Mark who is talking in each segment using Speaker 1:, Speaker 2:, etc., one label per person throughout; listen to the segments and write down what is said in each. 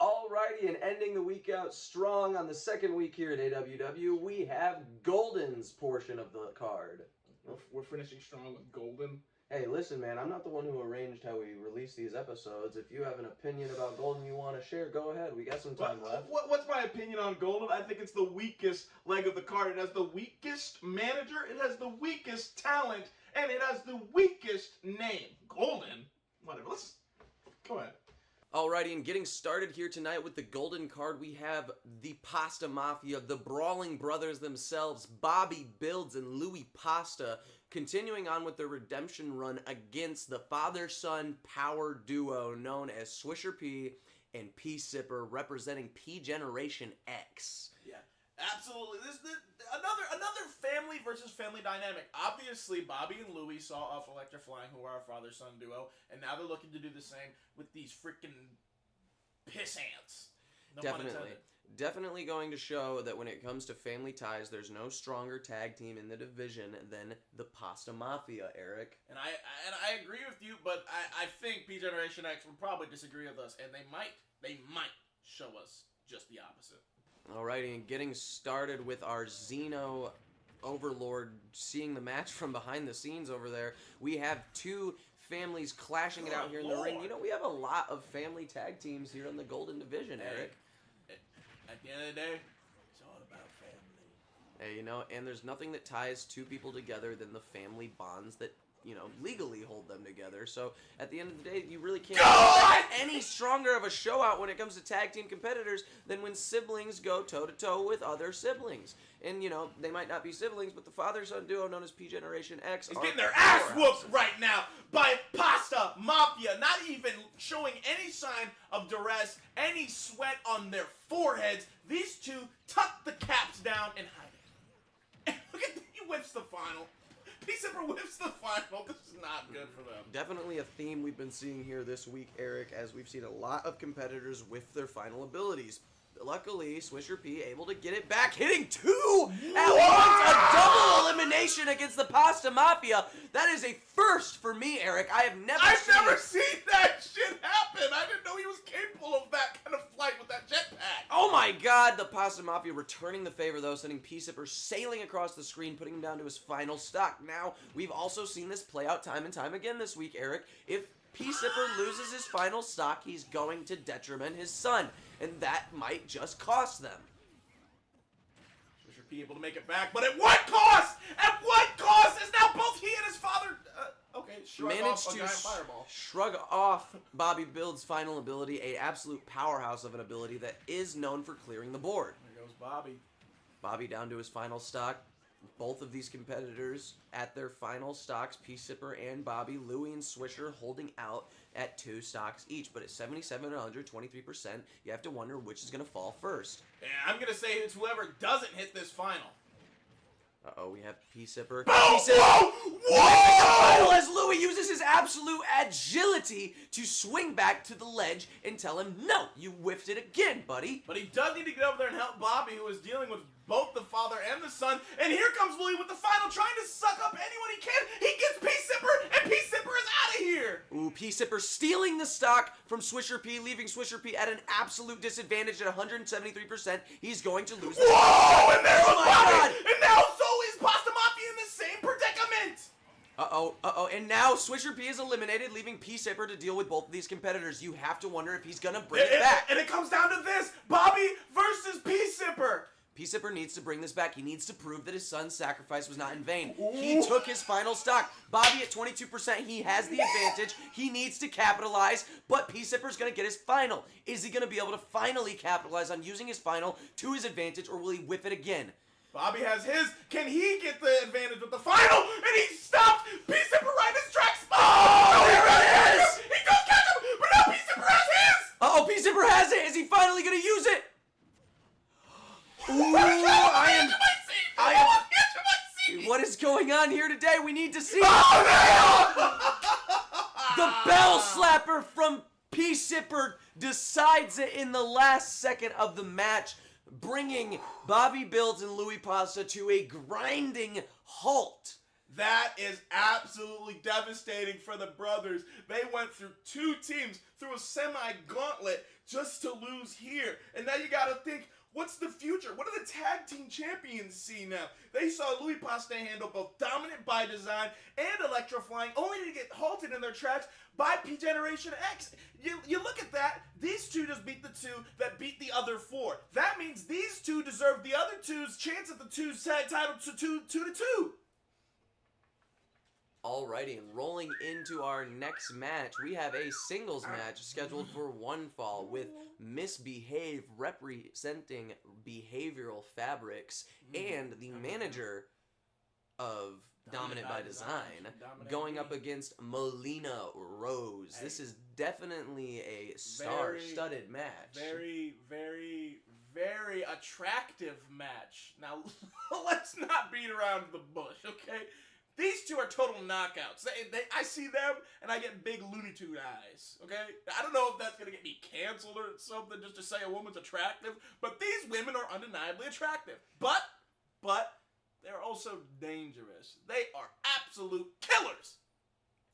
Speaker 1: Alrighty, and ending the week out strong on the second week here at AWW, we have Golden's portion of the card.
Speaker 2: We're finishing strong with Golden.
Speaker 1: Hey, listen, man, I'm not the one who arranged how we release these episodes. If you have an opinion about Golden you want to share, go ahead. We got some time left.
Speaker 2: What's my opinion on Golden? I think it's the weakest leg of the card. It has the weakest manager, it has the weakest talent, and it has the weakest name. Golden? Whatever. Let's go ahead.
Speaker 1: Alrighty, and getting started here tonight with the Golden card, we have the Pasta Mafia, the Brawling Brothers themselves, Bobby Builds and Louis Pasta, continuing on with their redemption run against the father-son power duo known as Swisher P and P Sipper, representing P Generation X.
Speaker 2: Yeah. Absolutely. This is another family versus family dynamic. Obviously, Bobby and Louie saw off Electrifying, who are our father-son duo, and now they're looking to do the same with these freaking piss ants. No pun intended.
Speaker 1: Definitely going to show that when it comes to family ties, there's no stronger tag team in the division than the Pasta Mafia, Eric.
Speaker 2: And I agree with you, but I think P Generation X would probably disagree with us, and they might show us just the opposite.
Speaker 1: Alrighty, and getting started with our Xeno Overlord, seeing the match from behind the scenes over there, we have two families clashing it out here in the ring. You know, we have a lot of family tag teams here in the Golden Division, Eric.
Speaker 2: At the end of the day, it's all about family.
Speaker 1: Hey, you know, and there's nothing that ties two people together than the family bonds that, you know, legally hold them together. So at the end of the day, you really can't get any stronger of a show out when it comes to tag team competitors than when siblings go toe-to-toe with other siblings. And, you know, they might not be siblings, but the father-son duo known as P Generation X
Speaker 2: is getting their ass whooped right now by Pasta Mafia, not even showing any sign of duress, any sweat on their foreheads. These two tuck the caps down and hide it. And look at he whips the final. P Sipper whips the final. This is not good for them.
Speaker 1: Definitely a theme we've been seeing here this week, Eric, as we've seen a lot of competitors with their final abilities. Luckily, Swisher P able to get it back, hitting two at once, a double elimination against the Pasta Mafia. That is a first for me, Eric. I've never
Speaker 2: seen that shit happen. I didn't know he was capable of that kind of flight with that jetpack.
Speaker 1: Oh my god, the Pasta Mafia returning the favor though, sending P Sipper sailing across the screen, putting him down to his final stock. Now, we've also seen this play out time and time again this week, Eric. If P Sipper loses his final stock, he's going to detriment his son, and that might just cost them.
Speaker 2: Swisher P able to make it back, but at what cost? At what cost? Is now both he and his father
Speaker 1: managed to shrug off Bobby Build's final ability, a absolute powerhouse of an ability that is known for clearing the board.
Speaker 2: There goes Bobby.
Speaker 1: Bobby down to his final stock. Both of these competitors at their final stocks, P Sipper and Bobby, Louie and Swisher holding out at 2 stocks each. But at 77 and 123%, you have to wonder which is going to fall first.
Speaker 2: Yeah, I'm going to say it's whoever doesn't hit this final.
Speaker 1: Uh-oh, we have P Sipper.
Speaker 2: Whoa!
Speaker 1: As Louie uses his absolute agility to swing back to the ledge and tell him, no, you whiffed it again, buddy.
Speaker 2: But he does need to get over there and help Bobby, who is dealing with both the father and the son. And here comes Louie with the final, trying to suck up anyone he can. He gets P Sipper, and P Sipper is out of here.
Speaker 1: Ooh, P Sipper stealing the stock from Swisher P, leaving Swisher P at an absolute disadvantage at 173%. He's going to lose.
Speaker 2: Whoa! And there was Bobby! And now so is Pasta Mafia in the same predicament.
Speaker 1: And now Swisher P is eliminated, leaving P Sipper to deal with both of these competitors. You have to wonder if he's gonna bring it back.
Speaker 2: And it comes down to this: Bobby versus P Sipper.
Speaker 1: P Sipper needs to bring this back. He needs to prove that his son's sacrifice was not in vain. He took his final stock. Bobby at 22%, he has the advantage. He needs to capitalize, but P Sipper's going to get his final. Is he going to be able to finally capitalize on using his final to his advantage, or will he whiff it again?
Speaker 2: Bobby has his. Can he get the advantage with the final? And he stopped P Sipper right in his tracks.
Speaker 1: Oh, there it is!
Speaker 2: He does catch him, but now P Sipper has his.
Speaker 1: Uh-oh, P Sipper has it. Is he finally going to use it? Ooh, what is going on here today? We need to see. The bell slapper from P Sipper decides it in the last second of the match, bringing Bobby Builds and Louis Pasta to a grinding halt.
Speaker 2: That is absolutely devastating for the brothers. They went through 2 teams, through a semi-gauntlet, just to lose here. And now you gotta think, what's the future? What do the tag team champions see now? They saw Louis Pasteur handle both Dominant by Design and Electroflying, only to get halted in their tracks by P-Generation X. You look at that, these 2 just beat the 2 that beat the other 4. That means these 2 deserve the other 2's chance at the 2's tag title to 2-2.
Speaker 1: Alrighty, and rolling into our next match, we have a singles match scheduled for one fall with Misbehave representing Behavioral Fabrics and the manager of Dominant by Design going up against Melina Rose. This is definitely a star-studded match.
Speaker 2: Very, very, very attractive match. Now, let's not beat around the bush, okay? These 2 are total knockouts. I see them, and I get big Looney Tune eyes, okay? I don't know if that's going to get me canceled or something just to say a woman's attractive, but these women are undeniably attractive. But they're also dangerous. They are absolute killers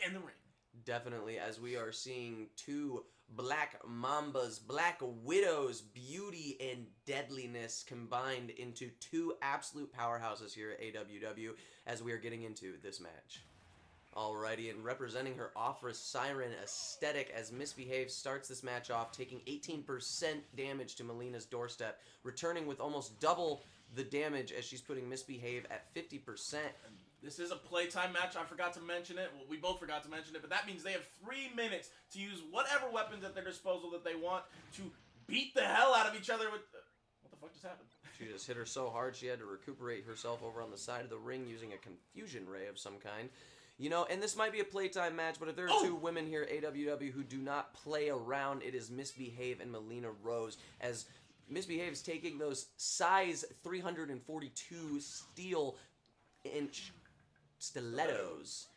Speaker 2: in the ring.
Speaker 1: Definitely, as we are seeing 2 Black Mambas, Black Widows, beauty and deadliness combined into 2 absolute powerhouses here at AWW as we are getting into this match. Alrighty, and representing her Ofra Siren aesthetic as Misbehave starts this match off, taking 18% damage to Melina's doorstep, returning with almost double the damage as she's putting Misbehave at 50%.
Speaker 2: This is a playtime match. I forgot to mention it. Well, we both forgot to mention it, but that means they have 3 minutes to use whatever weapons at their disposal that they want to beat the hell out of each other with... What the fuck just happened?
Speaker 1: She just hit her so hard she had to recuperate herself over on the side of the ring using a confusion ray of some kind. You know, and this might be a playtime match, but if there are 2 women here at AWW who do not play around, it is Misbehave and Melina Rose, as Misbehave is taking those size 342 steel inch stilettos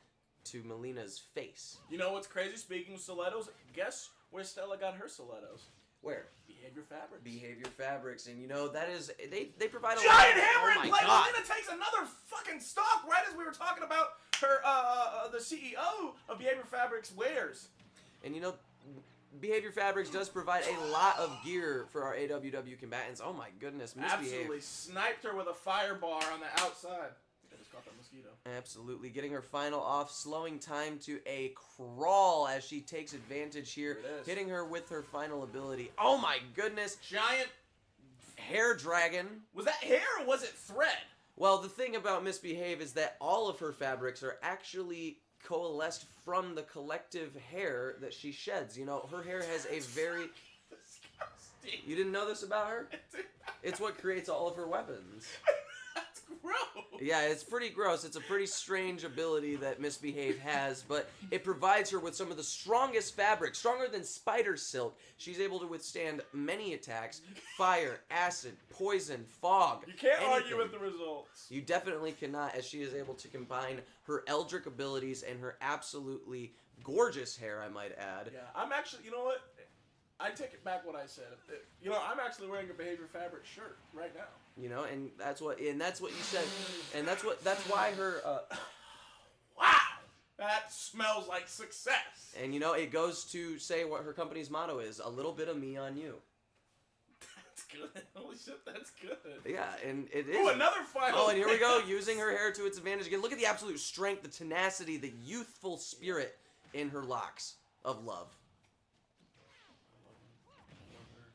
Speaker 1: to Melina's face.
Speaker 2: You know what's crazy? Speaking of stilettos, guess where Stella got her stilettos?
Speaker 1: Where?
Speaker 2: Behavior Fabrics.
Speaker 1: Behavior Fabrics, and you know that is they provide a
Speaker 2: giant hammer
Speaker 1: oh
Speaker 2: in
Speaker 1: my
Speaker 2: play.
Speaker 1: God.
Speaker 2: Melina takes another fucking stock right as we were talking about her the CEO of Behavior Fabrics wares.
Speaker 1: And you know, Behavior Fabrics does provide a lot of gear for our AWW combatants. Oh my goodness, Misbehave.
Speaker 2: Absolutely sniped her with a fire bar on the outside. I just caught that mosquito.
Speaker 1: Absolutely, getting her final off, slowing time to a crawl as she takes advantage here, hitting her with her final ability. Oh my goodness.
Speaker 2: Giant
Speaker 1: hair dragon.
Speaker 2: Was that hair or was it thread?
Speaker 1: Well, the thing about Misbehave is that all of her fabrics are actually coalesced from the collective hair that she sheds. You know, her hair has a very...
Speaker 2: Disgusting.
Speaker 1: You didn't know this about her? It's what creates all of her weapons.
Speaker 2: That's gross.
Speaker 1: Yeah, it's pretty gross. It's a pretty strange ability that Misbehave has, but it provides her with some of the strongest fabrics, stronger than spider silk. She's able to withstand many attacks: fire, acid, poison, fog.
Speaker 2: You can't
Speaker 1: anything.
Speaker 2: argue with the results.
Speaker 1: You definitely cannot, as she is able to combine her Eldritch abilities and her absolutely gorgeous hair, I might add.
Speaker 2: Yeah, I'm actually, you know what? I take it back what I said. You know, I'm actually wearing a Behavior Fabric shirt right now.
Speaker 1: You know, and that's what you said, and that's why her.
Speaker 2: Wow, that smells like success.
Speaker 1: And you know, it goes to say what her company's motto is: a little bit of me on you.
Speaker 2: That's good. Holy shit, that's good.
Speaker 1: Yeah, and it is.
Speaker 2: Ooh, another final.
Speaker 1: Oh, and here we go, using her hair to its advantage again. Look at the absolute strength, the tenacity, the youthful spirit in her locks of love.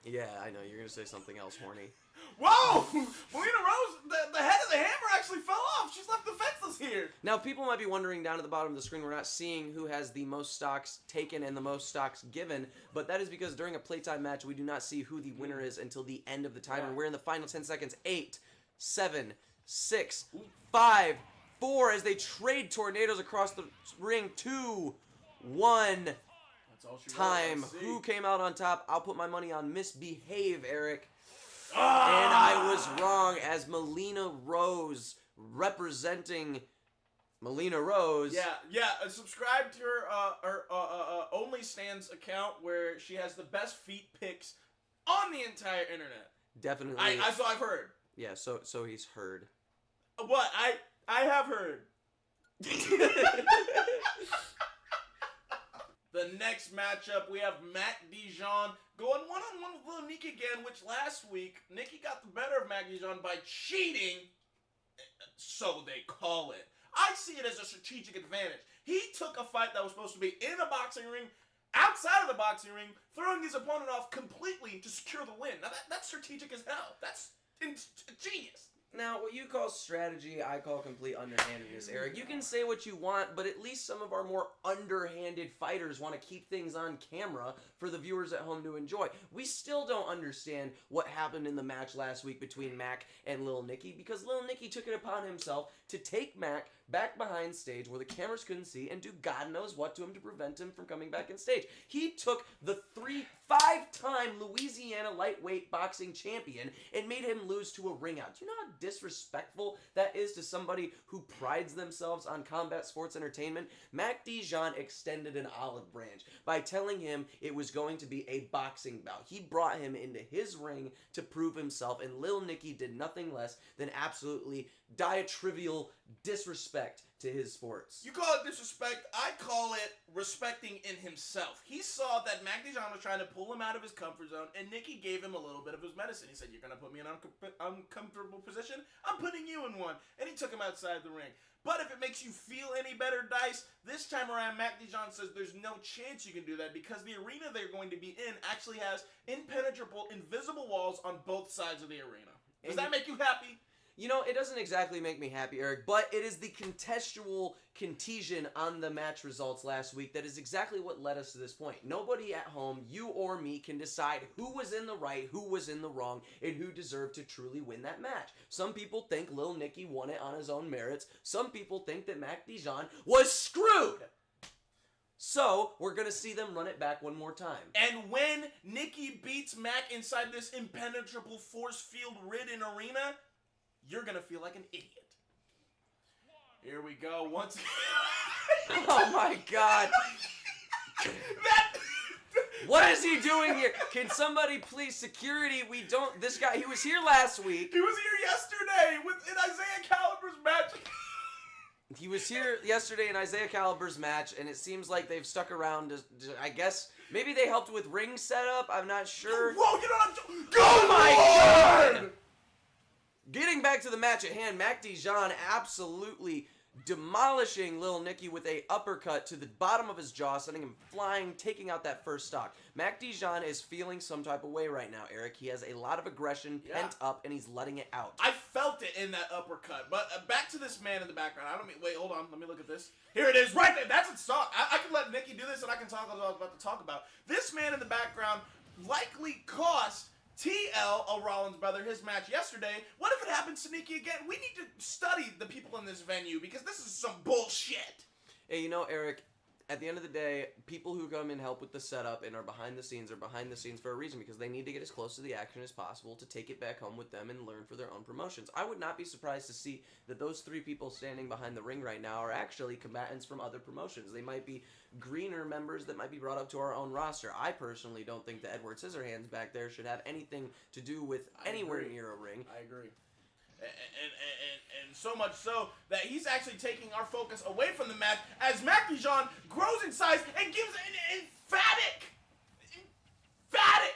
Speaker 1: Yeah, I know you're gonna say something else, horny.
Speaker 2: Whoa! Melina Rose, the head of the hammer actually fell off. She's left defenseless here.
Speaker 1: Now, people might be wondering down at the bottom of the screen, we're not seeing who has the most stocks taken and the most stocks given, but that is because during a playtime match, we do not see who the winner is until the end of the timer.
Speaker 2: Yeah.
Speaker 1: We're in the final 10 seconds. 8, 7, 6, 5, 4, as they trade tornadoes across the ring. 2, 1,
Speaker 2: That's all she
Speaker 1: time.
Speaker 2: wrote.
Speaker 1: Who came out on top? I'll put my money on Misbehave, Eric.
Speaker 2: Ah!
Speaker 1: And I was wrong, as Melina Rose, representing Melina Rose.
Speaker 2: Yeah. Subscribe to her OnlyStans account where she has the best feet pics on the entire internet.
Speaker 1: Definitely.
Speaker 2: So I've heard.
Speaker 1: Yeah, so he's heard.
Speaker 2: What? I have heard. The next matchup, we have Mac Dijon going one-on-one with Lil Nikki again, which last week, Nikki got the better of Mac Dijon by cheating, so they call it. I see it as a strategic advantage. He took a fight that was supposed to be in a boxing ring, outside of the boxing ring, throwing his opponent off completely to secure the win. Now, that's strategic as hell. That's genius.
Speaker 1: Now, what you call strategy, I call complete underhandedness, Eric. You can say what you want, but at least some of our more underhanded fighters want to keep things on camera for the viewers at home to enjoy. We still don't understand what happened in the match last week between Mac and Lil Nikki, because Lil Nikki took it upon himself to take Mac back behind stage where the cameras couldn't see and do God knows what to him to prevent him from coming back in stage. He took the 5-time Louisiana lightweight boxing champion and made him lose to a ring out. Do you know how disrespectful that is to somebody who prides themselves on combat sports entertainment? Mac Dijon extended an olive branch by telling him it was going to be a boxing bout. He brought him into his ring to prove himself, and Lil Nikki did nothing less than absolutely diatribial disrespect to his sports.
Speaker 2: You call it disrespect, I call it respecting in himself. He saw that Mac Dijon was trying to pull him out of his comfort zone, and Nikki gave him a little bit of his medicine. He said, you're going to put me in an uncomfortable position? I'm putting you in one. And he took him outside the ring. But if it makes you feel any better, Dice, this time around, Mac Dijon says there's no chance you can do that because the arena they're going to be in actually has impenetrable, invisible walls on both sides of the arena. Does that make you happy?
Speaker 1: You know, it doesn't exactly make me happy, Eric, but it is the contextual contusion on the match results last week that is exactly what led us to this point. Nobody at home, you or me, can decide who was in the right, who was in the wrong, and who deserved to truly win that match. Some people think Lil Nikki won it on his own merits. Some people think that Mac Dijon was screwed. So, we're going to see them run it back one more time.
Speaker 2: And when Nikki beats Mac inside this impenetrable force field-ridden arena, you're going to feel like an idiot. Here we go. Once again.
Speaker 1: Oh my God. What is he doing here? Can somebody please, security, this guy, he was here last week.
Speaker 2: He was here yesterday in Isaiah Caliber's match.
Speaker 1: He was here yesterday in Isaiah Caliber's match, and it seems like they've stuck around I guess, maybe they helped with ring setup, I'm not sure.
Speaker 2: Whoa, you know what I'm doing?
Speaker 1: Oh my God! Getting back to the match at hand, Mac Dijon absolutely demolishing Lil Nikki with a uppercut to the bottom of his jaw, sending him flying, taking out that first stock. Mac Dijon is feeling some type of way right now, Eric. He has a lot of aggression pent up, and he's letting it out.
Speaker 2: I felt it in that uppercut. But back to this man in the background. Wait, hold on. Let me look at this. Here it is, right there. That's a stock. I can let Nikki do this, and I can talk about what I was about to talk about. This man in the background likely cost TL, a Rollins brother, his match yesterday. What if it happens to Nikki again? We need to study the people in this venue because this is some bullshit.
Speaker 1: Hey, you know, Eric, at the end of the day, people who come and help with the setup and are behind the scenes for a reason because they need to get as close to the action as possible to take it back home with them and learn for their own promotions. I would not be surprised to see that those three people standing behind the ring right now are actually combatants from other promotions. They might be greener members that might be brought up to our own roster. I personally don't think that Edward Scissorhands back there should have anything to do with anywhere near a ring.
Speaker 2: I agree. And so much so that he's actually taking our focus away from the match as Mac Dijon grows in size and gives an emphatic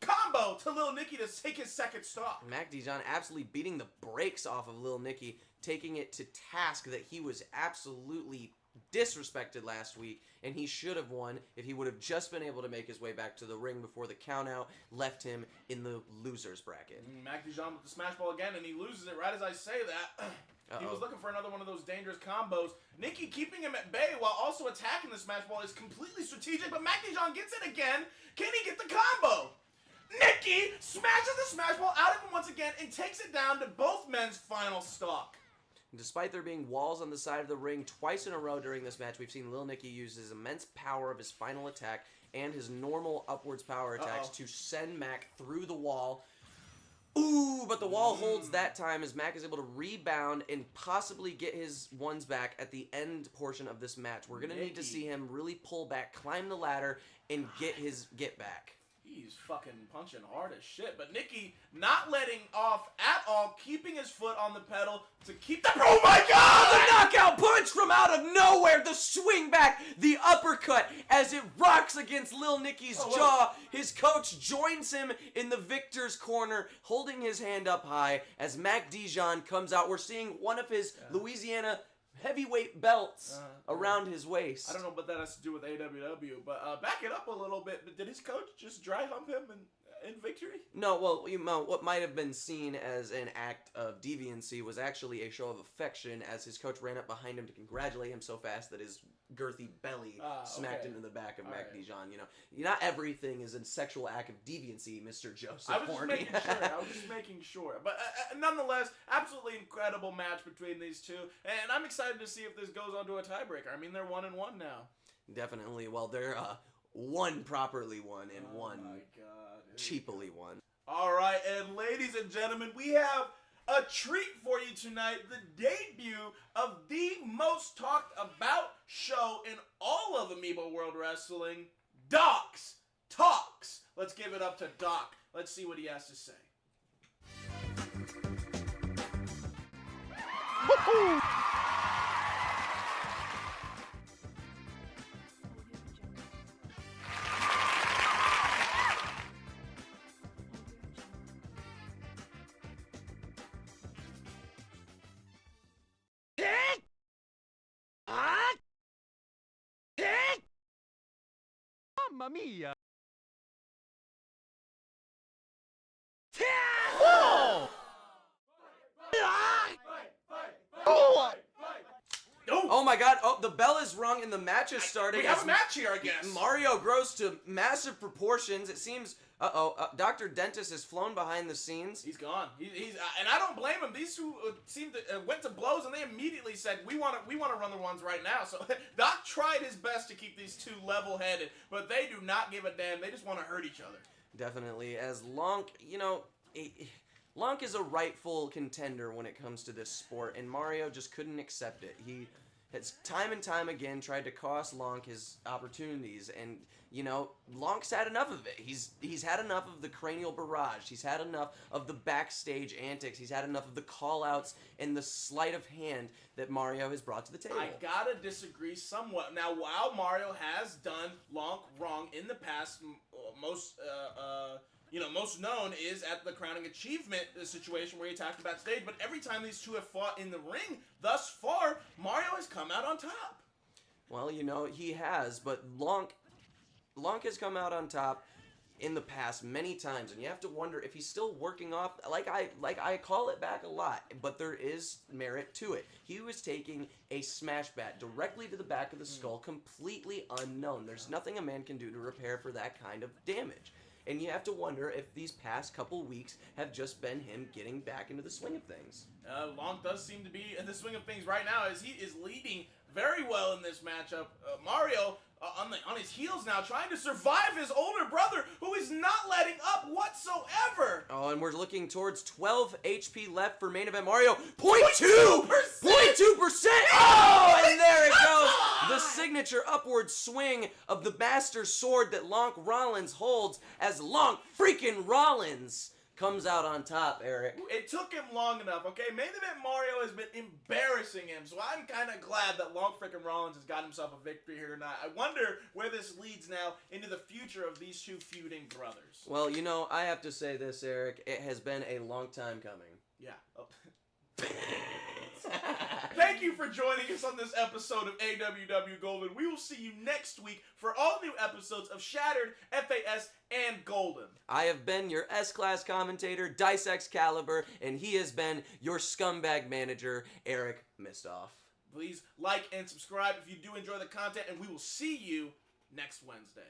Speaker 2: combo to Lil Nikki to take his second stop.
Speaker 1: Mac Dijon absolutely beating the brakes off of Lil Nikki, taking it to task that he was absolutely disrespected last week, and he should have won if he would have just been able to make his way back to the ring before the countout left him in the loser's bracket.
Speaker 2: Mac Dijon with the smash ball again, and he loses it right as I say that. He was looking for another one of those dangerous combos. Nikki keeping him at bay while also attacking the smash ball is completely strategic, but Mac Dijon gets it again. Can he get the combo? Nikki smashes the smash ball out of him once again and takes it down to both men's final stock.
Speaker 1: Despite there being walls on the side of the ring twice in a row during this match, we've seen Lil Nikki use his immense power of his final attack and his normal upwards power attacks to send Mac through the wall. Ooh, but the wall holds that time as Mac is able to rebound and possibly get his ones back at the end portion of this match. We're going to need to see him really pull back, climb the ladder, and get his get back.
Speaker 2: He's fucking punching hard as shit. But Nikki not letting off at all, keeping his foot on the pedal to keep the... Oh my God!
Speaker 1: The knockout punch from out of nowhere. The swing back, the uppercut as it rocks against Lil Nicky's jaw. His coach joins him in the victor's corner, holding his hand up high as Mac Dijon comes out. We're seeing one of his Louisiana heavyweight belts around his waist.
Speaker 2: I don't know what that has to do with AWW, but back it up a little bit. But did his coach just dry hump him in victory?
Speaker 1: No, well, what might have been seen as an act of deviancy was actually a show of affection as his coach ran up behind him to congratulate him so fast that his girthy belly smacked into the back of Mac Dijon. You know, not everything is a sexual act of deviancy, Mr. Joseph
Speaker 2: I was
Speaker 1: Horny.
Speaker 2: just making sure. But nonetheless, absolutely incredible match between these two. And I'm excited to see if this goes on to a tiebreaker. I mean, they're 1-1 now.
Speaker 1: Definitely. Well, they're one properly won and one cheaply won.
Speaker 2: All right, and ladies and gentlemen, we have a treat for you tonight. The debut of the most talked about show in all of Amiibo World Wrestling, Doc's Talks. Let's give it up to Doc. Let's see what he has to say.
Speaker 3: Woohoo! Mamma mia! Oh!
Speaker 1: Oh my God! Oh, the bell is rung and the match is starting.
Speaker 2: We have a match here, I guess.
Speaker 1: Mario grows to massive proportions. It seems. Dr. Dentist has flown behind the scenes.
Speaker 2: He's gone. He's and I don't blame him. These two seemed to went to blows, and they immediately said, "We want to run the ones right now." So Doc tried his best to keep these two level-headed, but they do not give a damn. They just want to hurt each other.
Speaker 1: Definitely, as Lonk, Lonk is a rightful contender when it comes to this sport, and Mario just couldn't accept it. He has time and time again tried to cost Lonk his opportunities, and Lonk's had enough of it. He's had enough of the cranial barrage. He's had enough of the backstage antics. He's had enough of the call-outs and the sleight of hand that Mario has brought to the table.
Speaker 2: I gotta disagree somewhat. Now, while Mario has done Lonk wrong in the past, most known is at the crowning achievement situation where he attacked him backstage. But every time these two have fought in the ring thus far, Mario has come out on top.
Speaker 1: Well, he has, but Lonk has come out on top in the past many times, and you have to wonder if he's still working off, like I call it back a lot, but there is merit to it. He was taking a smash bat directly to the back of the skull, completely unknown. There's nothing a man can do to repair for that kind of damage. And you have to wonder if these past couple weeks have just been him getting back into the swing of things.
Speaker 2: Lonk does seem to be in the swing of things right now, as he is leading very well in this matchup. Mario on his heels now, trying to survive his older brother, who is not letting up whatsoever.
Speaker 1: Oh, and we're looking towards 12 HP left for main event Mario. 0.2%! 0.2%! Oh, and there it goes. The signature upward swing of the Master Sword that Lonk Rollins holds as Lonk freaking Rollins comes out on top, Eric.
Speaker 2: It took him long enough, okay? Main event Mario has been embarrassing him, so I'm kind of glad that Lonk freaking Rollins has got himself a victory here tonight. I wonder where this leads now into the future of these two feuding brothers.
Speaker 1: Well, I have to say this, Eric. It has been a long time coming.
Speaker 2: Yeah. Oh. Thank you for joining us on this episode of AWW Golden. We will see you next week for all new episodes of Shattered, FAS, and Golden.
Speaker 1: I have been your S-Class commentator, Dice Excalibur, and he has been your scumbag manager, Eric Mystof.
Speaker 2: Please like and subscribe if you do enjoy the content, and we will see you next Wednesday.